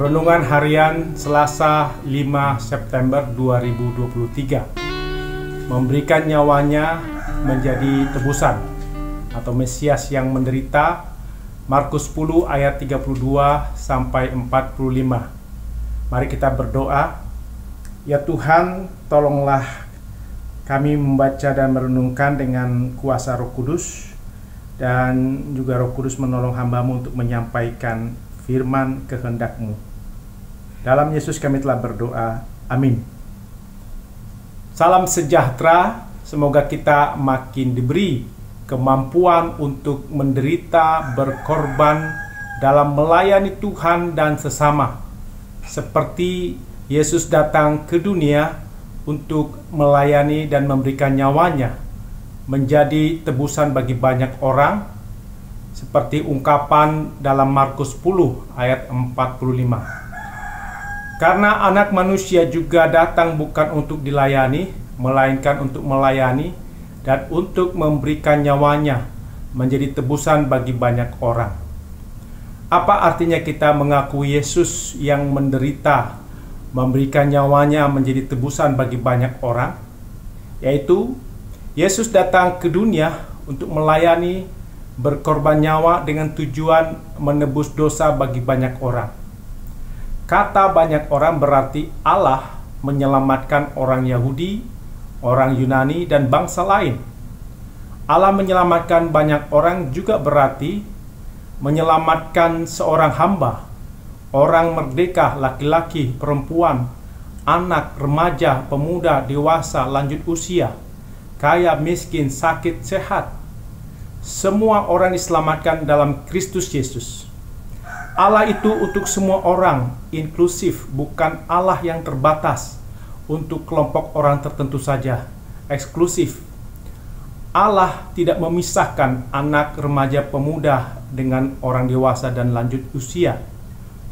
Renungan Harian Selasa 5 September 2023. Memberikan nyawanya menjadi tebusan atau Mesias yang menderita. Markus 10 ayat 32 sampai 45. Mari kita berdoa. Ya Tuhan, tolonglah kami membaca dan merenungkan dengan kuasa Roh Kudus, dan juga Roh Kudus menolong hamba-Mu untuk menyampaikan firman kehendak-Mu. Dalam Yesus kami telah berdoa. Amin. Salam sejahtera. Semoga kita makin diberi kemampuan untuk menderita, berkorban dalam melayani Tuhan dan sesama. Seperti Yesus datang ke dunia untuk melayani dan memberikan nyawanya menjadi tebusan bagi banyak orang, seperti ungkapan dalam Markus 10 ayat 45. Karena anak manusia juga datang bukan untuk dilayani, melainkan untuk melayani dan untuk memberikan nyawanya menjadi tebusan bagi banyak orang. Apa artinya kita mengakui Yesus yang menderita, memberikan nyawanya menjadi tebusan bagi banyak orang? Yaitu, Yesus datang ke dunia untuk melayani, berkorban nyawa dengan tujuan menebus dosa bagi banyak orang. Kata banyak orang berarti Allah menyelamatkan orang Yahudi, orang Yunani, dan bangsa lain. Allah menyelamatkan banyak orang juga berarti menyelamatkan seorang hamba, orang merdeka, laki-laki, perempuan, anak, remaja, pemuda, dewasa, lanjut usia, kaya, miskin, sakit, sehat. Semua orang diselamatkan dalam Kristus Yesus. Allah itu untuk semua orang, inklusif, bukan Allah yang terbatas untuk kelompok orang tertentu saja, eksklusif. Allah tidak memisahkan anak, remaja, pemuda dengan orang dewasa dan lanjut usia.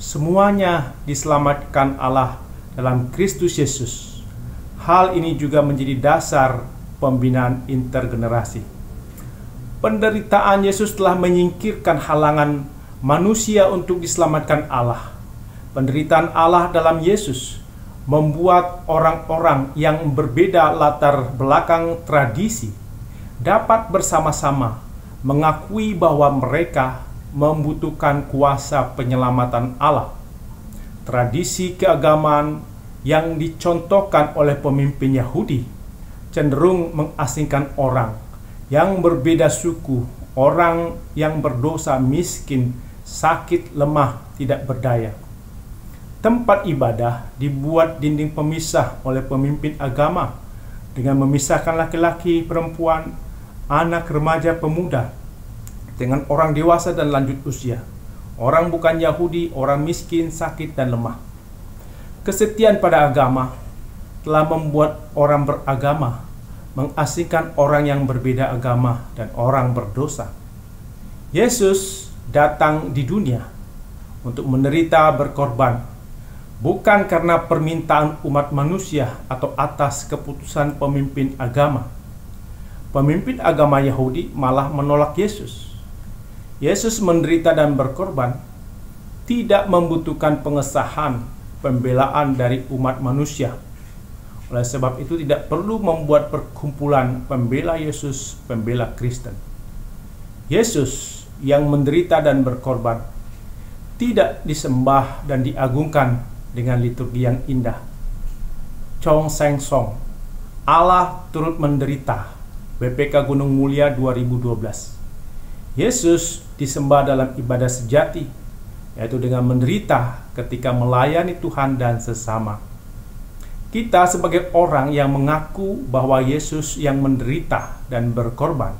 Semuanya diselamatkan Allah dalam Kristus Yesus. Hal ini juga menjadi dasar pembinaan intergenerasi. Penderitaan Yesus telah menyingkirkan halangan manusia untuk diselamatkan Allah. Penderitaan Allah dalam Yesus membuat orang-orang yang berbeda latar belakang tradisi dapat bersama-sama mengakui bahwa mereka membutuhkan kuasa penyelamatan Allah. Tradisi keagamaan yang dicontohkan oleh pemimpin Yahudi cenderung mengasingkan orang yang berbeda suku, orang yang berdosa, miskin, sakit, lemah, tidak berdaya. Tempat ibadah dibuat dinding pemisah oleh pemimpin agama dengan memisahkan laki-laki, perempuan, anak, remaja, pemuda dengan orang dewasa dan lanjut usia, orang bukan Yahudi, orang miskin, sakit, dan lemah. Kesetiaan pada agama telah membuat orang beragama mengasingkan orang yang berbeda agama dan orang berdosa. Yesus datang di dunia untuk menderita, berkorban, bukan karena permintaan umat manusia atau atas keputusan pemimpin agama. Pemimpin agama Yahudi malah menolak Yesus. Yesus menderita dan berkorban tidak membutuhkan pengesahan, pembelaan dari umat manusia. Oleh sebab itu tidak perlu membuat perkumpulan pembela Yesus, pembela Kristen. Yesus yang menderita dan berkorban tidak disembah dan diagungkan dengan liturgi yang indah. Chong Seng Song, Allah turut menderita. BPK Gunung Mulia 2012. Yesus disembah dalam ibadah sejati, yaitu dengan menderita ketika melayani Tuhan dan sesama. Kita sebagai orang yang mengaku bahwa Yesus yang menderita dan berkorban,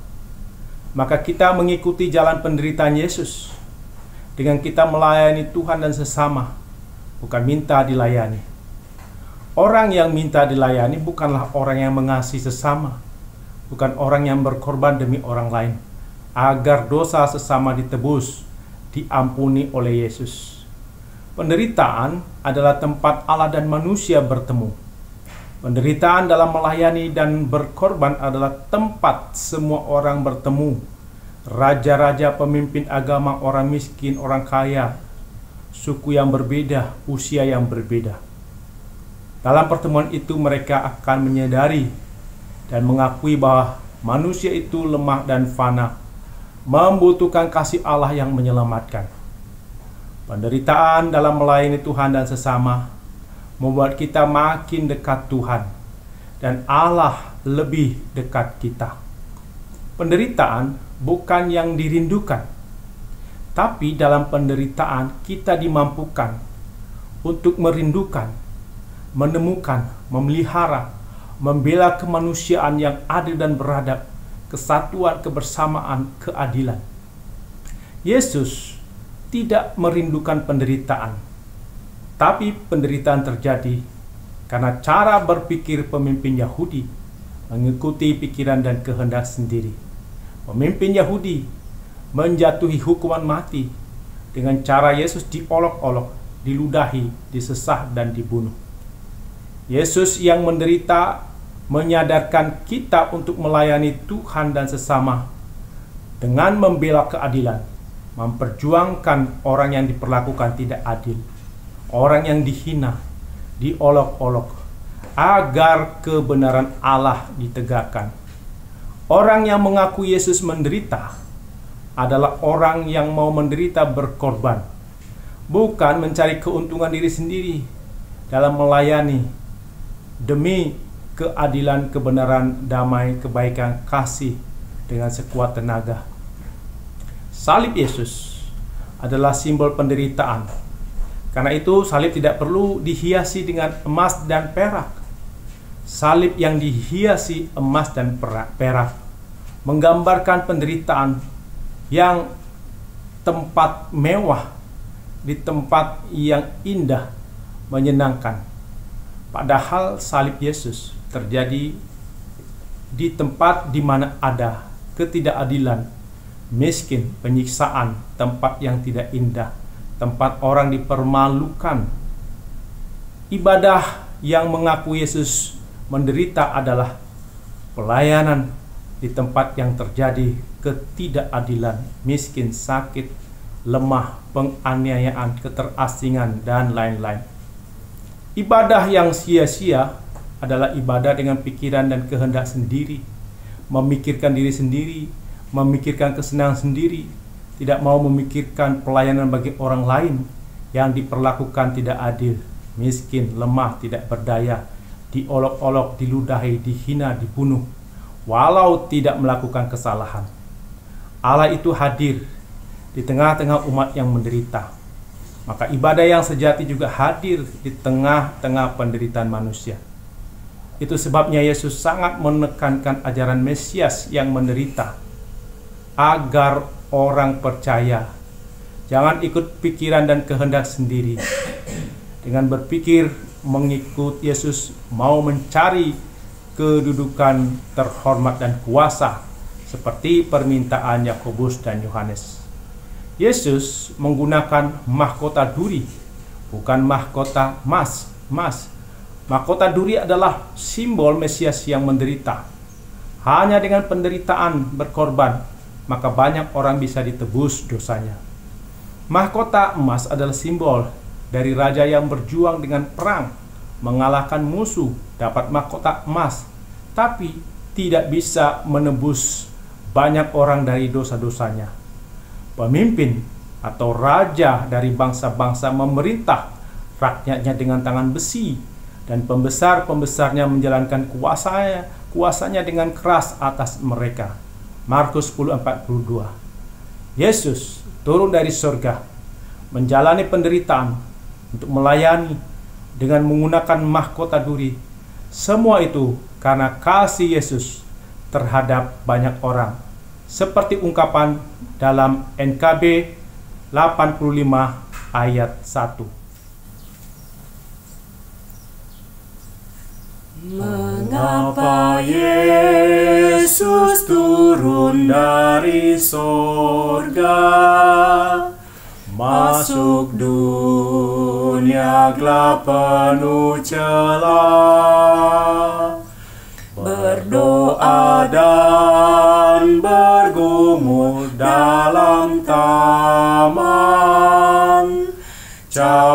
maka kita mengikuti jalan penderitaan Yesus dengan kita melayani Tuhan dan sesama, bukan minta dilayani. Orang yang minta dilayani bukanlah orang yang mengasihi sesama, bukan orang yang berkorban demi orang lain, agar dosa sesama ditebus, diampuni oleh Yesus. Penderitaan adalah tempat Allah dan manusia bertemu. Penderitaan dalam melayani dan berkorban adalah tempat semua orang bertemu. Raja-raja, pemimpin agama, orang miskin, orang kaya, suku yang berbeda, usia yang berbeda. Dalam pertemuan itu mereka akan menyadari dan mengakui bahwa manusia itu lemah dan fana, membutuhkan kasih Allah yang menyelamatkan. Penderitaan dalam melayani Tuhan dan sesama membuat kita makin dekat Tuhan dan Allah lebih dekat kita. Penderitaan bukan yang dirindukan, tapi dalam penderitaan kita dimampukan untuk merindukan, menemukan, memelihara, membela kemanusiaan yang adil dan beradab, kesatuan, kebersamaan, keadilan. Yesus tidak merindukan penderitaan, tapi penderitaan terjadi karena cara berpikir pemimpin Yahudi mengikuti pikiran dan kehendak sendiri. Pemimpin Yahudi menjatuhi hukuman mati dengan cara Yesus diolok-olok, diludahi, disesah, dan dibunuh. Yesus yang menderita menyadarkan kita untuk melayani Tuhan dan sesama dengan membela keadilan, memperjuangkan orang yang diperlakukan tidak adil, orang yang dihina, diolok-olok, agar kebenaran Allah ditegakkan. Orang yang mengaku Yesus menderita adalah orang yang mau menderita berkorban, bukan mencari keuntungan diri sendiri dalam melayani demi keadilan, kebenaran, damai, kebaikan, kasih dengan sekuat tenaga. Salib Yesus adalah simbol penderitaan. Karena itu salib tidak perlu dihiasi dengan emas dan perak. Salib yang dihiasi emas dan perak menggambarkan penderitaan yang tempat mewah di tempat yang indah, menyenangkan. Padahal salib Yesus terjadi di tempat di mana ada ketidakadilan, miskin, penyiksaan, tempat yang tidak indah, tempat orang dipermalukan. Ibadah yang mengaku Yesus menderita adalah pelayanan di tempat yang terjadi ketidakadilan, miskin, sakit, lemah, penganiayaan, keterasingan, dan lain-lain. Ibadah yang sia-sia adalah ibadah dengan pikiran dan kehendak sendiri, memikirkan diri sendiri, memikirkan kesenangan sendiri, tidak mau memikirkan pelayanan bagi orang lain yang diperlakukan tidak adil, miskin, lemah, tidak berdaya, diolok-olok, diludahi, dihina, dibunuh, walau tidak melakukan kesalahan. Allah itu hadir di tengah-tengah umat yang menderita. Maka ibadah yang sejati juga hadir di tengah-tengah penderitaan manusia. Itu sebabnya Yesus sangat menekankan ajaran Mesias yang menderita, agar orang percaya jangan ikut pikiran dan kehendak sendiri. Dengan berpikir mengikut Yesus, mau mencari kedudukan terhormat dan kuasa seperti permintaan Yakobus dan Yohanes. Yesus menggunakan mahkota duri, bukan mahkota emas. Mahkota duri adalah simbol Mesias yang menderita. Hanya dengan penderitaan berkorban, maka banyak orang bisa ditebus dosanya. Mahkota emas adalah simbol dari raja yang berjuang dengan perang, mengalahkan musuh, dapat mahkota emas, tapi tidak bisa menebus banyak orang dari dosa-dosanya. Pemimpin atau raja dari bangsa-bangsa memerintah rakyatnya dengan tangan besi, dan pembesar-pembesarnya menjalankan kuasanya dengan keras atas mereka. Markus 10:42. Yesus turun dari surga, menjalani penderitaan untuk melayani dengan menggunakan mahkota duri. Semua itu karena kasih Yesus terhadap banyak orang, seperti ungkapan dalam NKB 85 ayat 1. Mengapa Yesus turun dari surga, masuk dunia gelap penuh celah, berdoa dan bergumul dalam taman,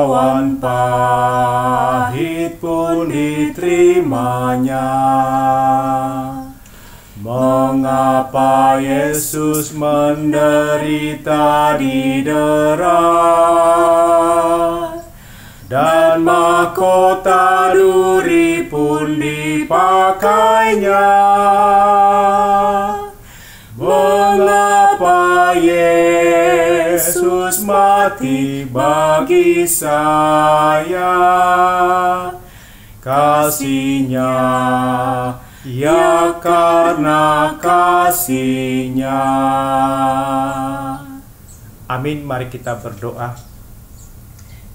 awan pahit pun diterimanya. Mengapa Yesus menderita di darat, dan mahkota duri pun dipakainya? Mengapa Yesus mati bagi saya? Kasihnya, ya karena kasihnya. Amin, mari kita berdoa.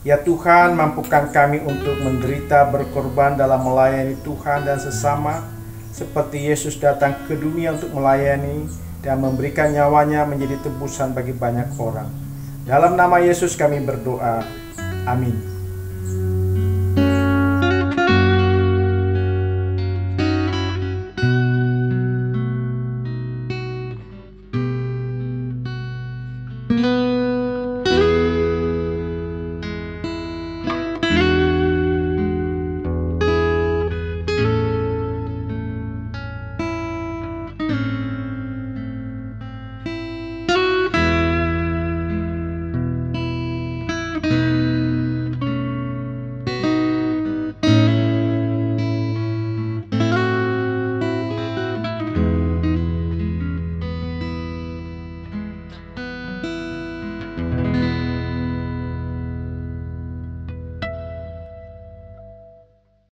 Ya Tuhan, mampukan kami untuk menderita berkorban dalam melayani Tuhan dan sesama, seperti Yesus datang ke dunia untuk melayani dan memberikan nyawanya menjadi tebusan bagi banyak orang. Dalam nama Yesus kami berdoa. Amin.